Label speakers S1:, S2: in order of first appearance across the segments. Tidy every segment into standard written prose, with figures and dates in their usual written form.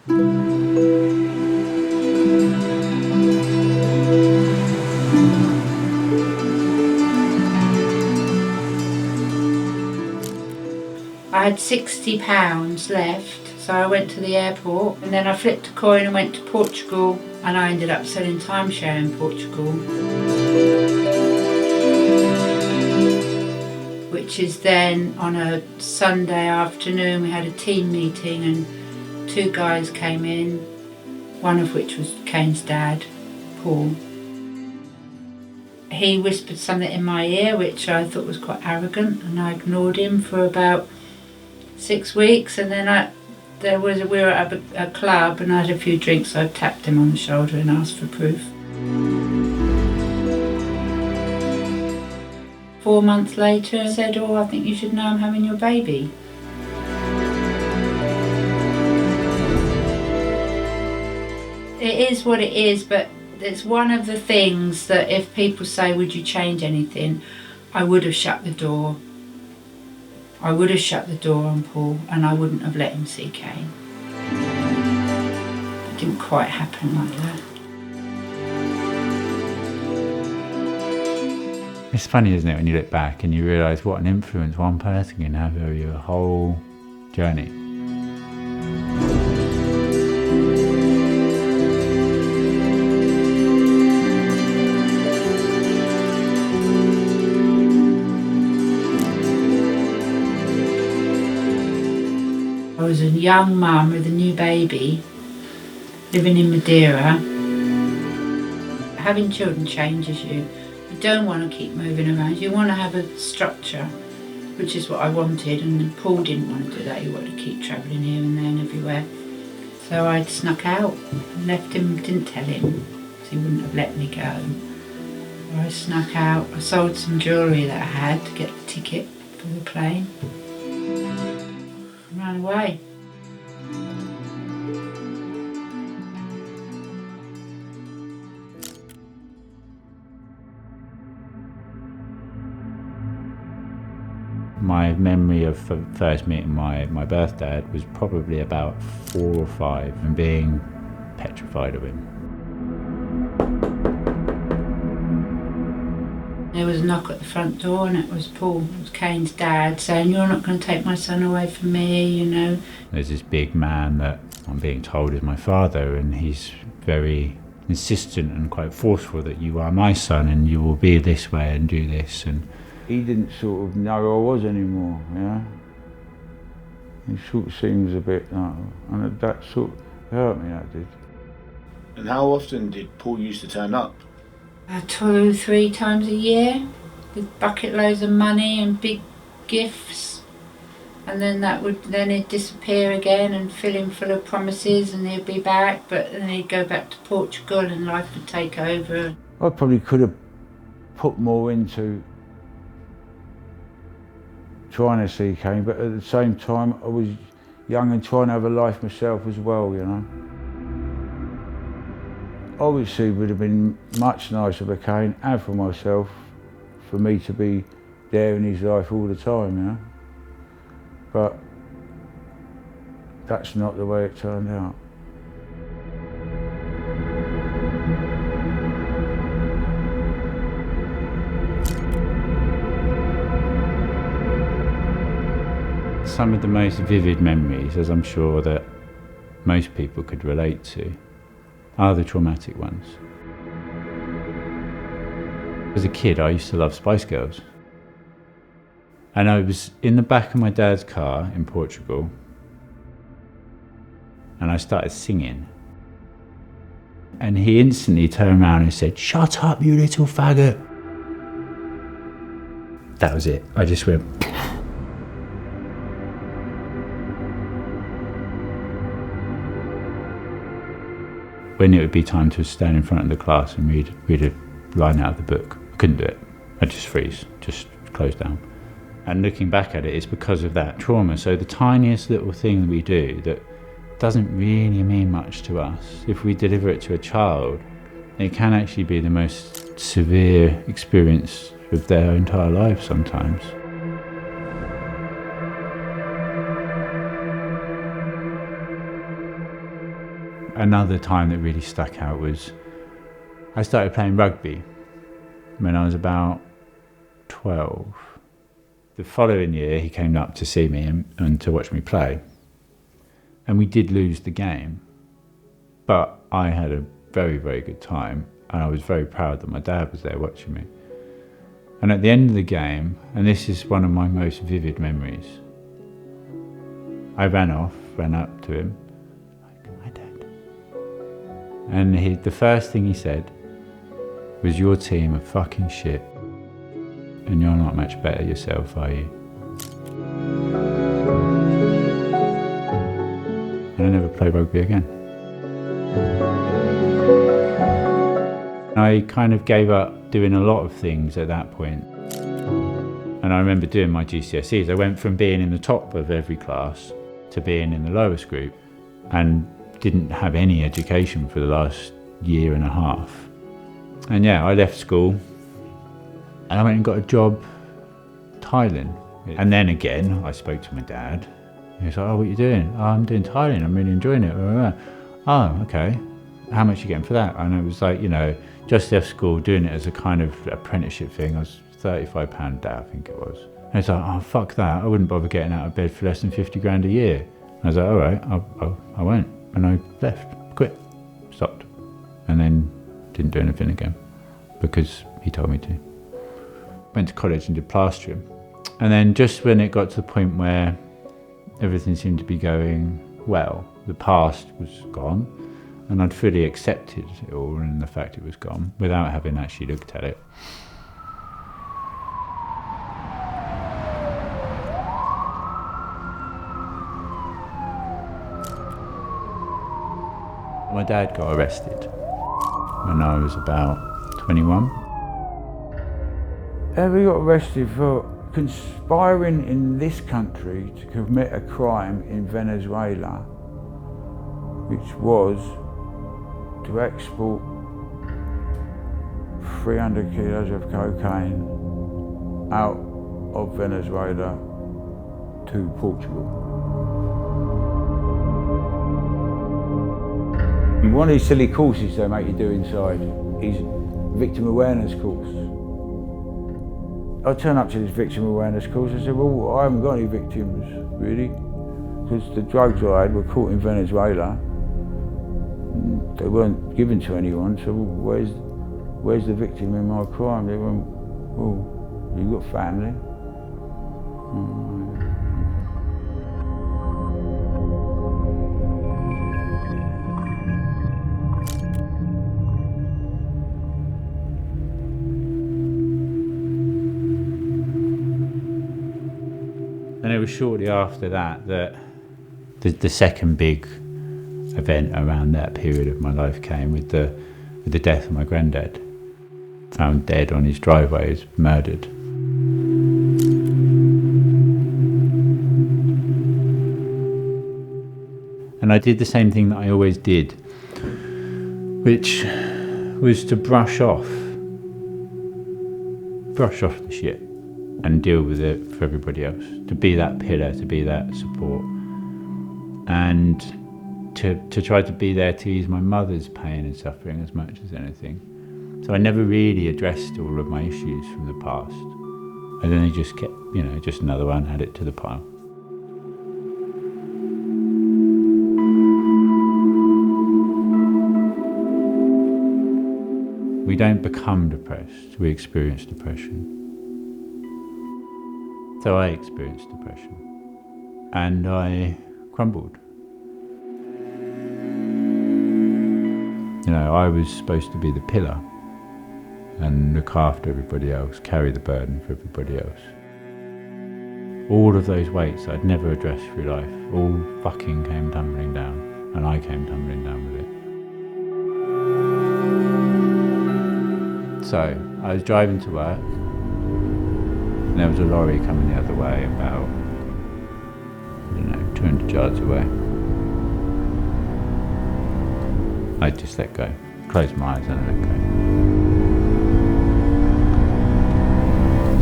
S1: I had £60 left, so I went to the airport and then I flipped a coin and went to Portugal, and I ended up selling timeshare in Portugal. Which is then on a Sunday afternoon we had a team meeting and 2 guys came in, one of which was Kaine's dad, Paul. He whispered something in my ear which I thought was quite arrogant, and I ignored him for about 6 weeks, and then we were at a club and I had a few drinks, so I tapped him on the shoulder and asked for proof. 4 months later I said, "Oh, I think you should know I'm having your baby." It is what it is, but it's one of the things that if people say, "Would you change anything?" I would have shut the door. I would have shut the door on Paul and I wouldn't have let him see Kaine. It didn't quite happen like that.
S2: It's funny, isn't it, when you look back and you realise what an influence one person can have over your whole journey.
S1: I was a young mum with a new baby, living in Madeira. Having children changes you. You don't want to keep moving around. You want to have a structure, which is what I wanted, and Paul didn't want to do that. He wanted to keep travelling here and there and everywhere. So I snuck out and left him, didn't tell him, because he wouldn't have let me go. I snuck out. I sold some jewellery that I had to get the ticket for the plane. Ran away.
S2: My memory of first meeting my birth dad was probably about 4 or 5 and being petrified of him.
S1: There was a knock at the front door and it was Paul, it was Kaine's dad, saying, "You're not going to take my son away from me, you know."
S2: There's this big man that I'm being told is my father, and he's very insistent and quite forceful that you are my son and you will be this way and do this. And
S3: he didn't sort of know who I was anymore, you know. He sort of seems a bit, and that sort of hurt me, that did.
S4: And how often did Paul used to turn up?
S1: 2 or 3 times a year, with bucket loads of money and big gifts. And then he'd disappear again and fill him full of promises, and he'd be back, but then he'd go back to Portugal and life would take over.
S3: I probably could have put more into trying to see Kaine, but at the same time I was young and trying to have a life myself as well, you know. Obviously it would have been much nicer for Kaine and for myself for me to be there in his life all the time, you know. But that's not the way it turned out.
S2: some of the most vivid memories, as I'm sure that most people could relate to, are the traumatic ones. As a kid, I used to love Spice Girls. And I was in the back of my dad's car in Portugal, and I started singing. And he instantly turned around and said, "Shut up, you little faggot." That was it. I just went. When it would be time to stand in front of the class and read a line out of the book, I couldn't do it. I'd just freeze, just close down. And looking back at it, it's because of that trauma. So the tiniest little thing we do that doesn't really mean much to us, if we deliver it to a child, it can actually be the most severe experience of their entire life sometimes. another time that really stuck out was I started playing rugby when I was about 12. The following year he came up to see me and to watch me play. And we did lose the game, but I had a very, very good time, and I was very proud that my dad was there watching me. And at the end of the game, and this is one of my most vivid memories, I ran up to him, like, "Hi, Dad." And the first thing he said was, "Your team are fucking shit, and you're not much better yourself, are you?" And I never played rugby again. I kind of gave up doing a lot of things at that point. And I remember doing my GCSEs. I went from being in the top of every class to being in the lowest group, and didn't have any education for the last year and a half. And yeah, I left school and I went and got a job tiling. And then again, I spoke to my dad. He was like, "Oh, what are you doing?" "Oh, I'm doing tiling, I'm really enjoying it." "Oh, okay. How much are you getting for that?" And it was like, just left school, doing it as a kind of apprenticeship thing. I was £35 a day, I think it was. And it's like, "Oh, fuck that. I wouldn't bother getting out of bed for less than 50 grand a year." And I was like, "All right, I won't." And I left, quit, stopped. And then didn't do anything again because he told me to. Went to college and did plastering. And then just when it got to the point where everything seemed to be going well, the past was gone, and I'd fully accepted it all and the fact it was gone without having actually looked at it. My dad got arrested when I was about 21.
S3: We got arrested for conspiring in this country to commit a crime in Venezuela, which was to export 300 kilos of cocaine out of Venezuela to Portugal. One of these silly courses they make you do inside is victim awareness course. I turned up to this victim awareness course. I said, "Well, I haven't got any victims, really, because the drugs I had were caught in Venezuela. They weren't given to anyone, so where's the victim in my crime?" They went, "Well, you got family?"
S2: And it was shortly after that the second big event around that period of my life came with the death of my granddad. Found dead on his driveway, was murdered. And I did the same thing that I always did, which was to brush off the shit and deal with it for everybody else, to be that pillar, to be that support, and to try to be there to ease my mother's pain and suffering as much as anything. So I never really addressed all of my issues from the past. And then they just kept, just another one, add it to the pile. We don't become depressed, we experience depression. So I experienced depression, and I crumbled. I was supposed to be the pillar and look after everybody else, carry the burden for everybody else. All of those weights I'd never addressed through life, all fucking came tumbling down, and I came tumbling down with it. So, I was driving to work, and there was a lorry coming the other way about, 200 yards away. I just let go, closed my eyes and I let go.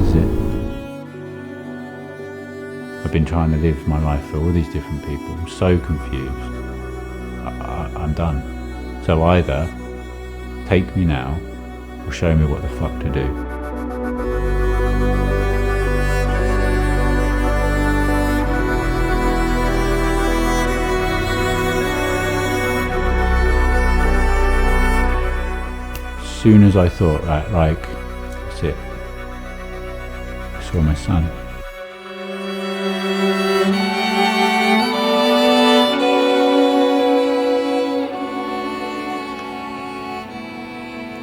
S2: That's it. I've been trying to live my life for all these different people. I'm so confused. I'm done. So either take me now or show me what the fuck to do. As soon as I thought that, like, that's it, I saw my son.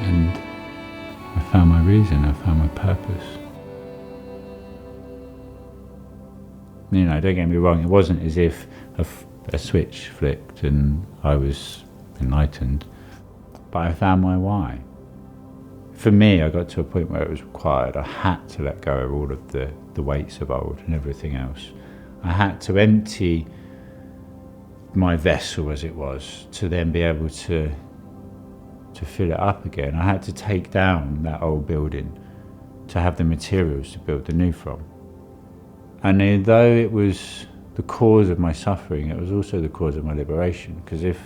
S2: And I found my reason, I found my purpose. You know, don't get me wrong, it wasn't as if a switch flicked and I was enlightened, but I found my why. For me, I got to a point where it was required. I had to let go of all of the weights of old and everything else. I had to empty my vessel, as it was, to then be able to fill it up again. I had to take down that old building to have the materials to build the new from. And although it was the cause of my suffering, it was also the cause of my liberation, because if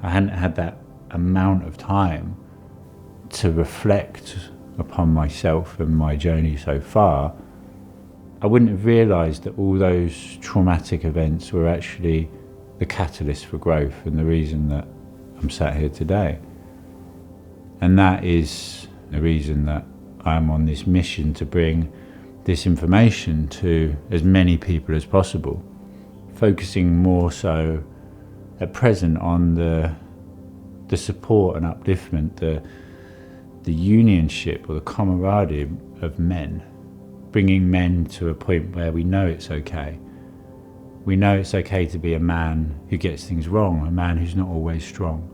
S2: I hadn't had that amount of time to reflect upon myself and my journey so far, I wouldn't have realised that all those traumatic events were actually the catalyst for growth and the reason that I'm sat here today. And that is the reason that I'm on this mission to bring this information to as many people as possible, focusing more so at present on the support and upliftment, the unionship or the camaraderie of men, bringing men to a point where we know it's okay. We know it's okay to be a man who gets things wrong, a man who's not always strong,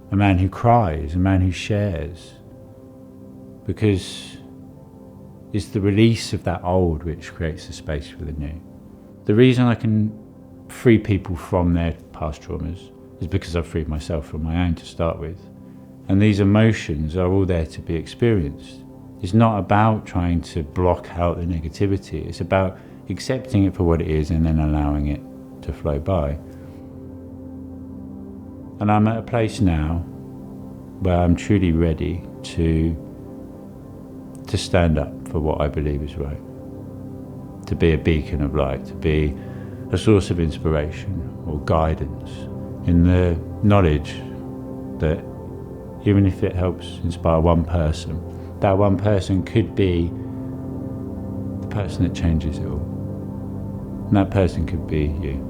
S2: a man who cries, a man who shares, because it's the release of that old which creates the space for the new. The reason I can free people from their past traumas is because I've freed myself from my own to start with. And these emotions are all there to be experienced. It's not about trying to block out the negativity, it's about accepting it for what it is and then allowing it to flow by. And I'm at a place now where I'm truly ready to stand up for what I believe is right, to be a beacon of light, to be a source of inspiration or guidance in the knowledge that even if it helps inspire one person, that one person could be the person that changes it all. And that person could be you.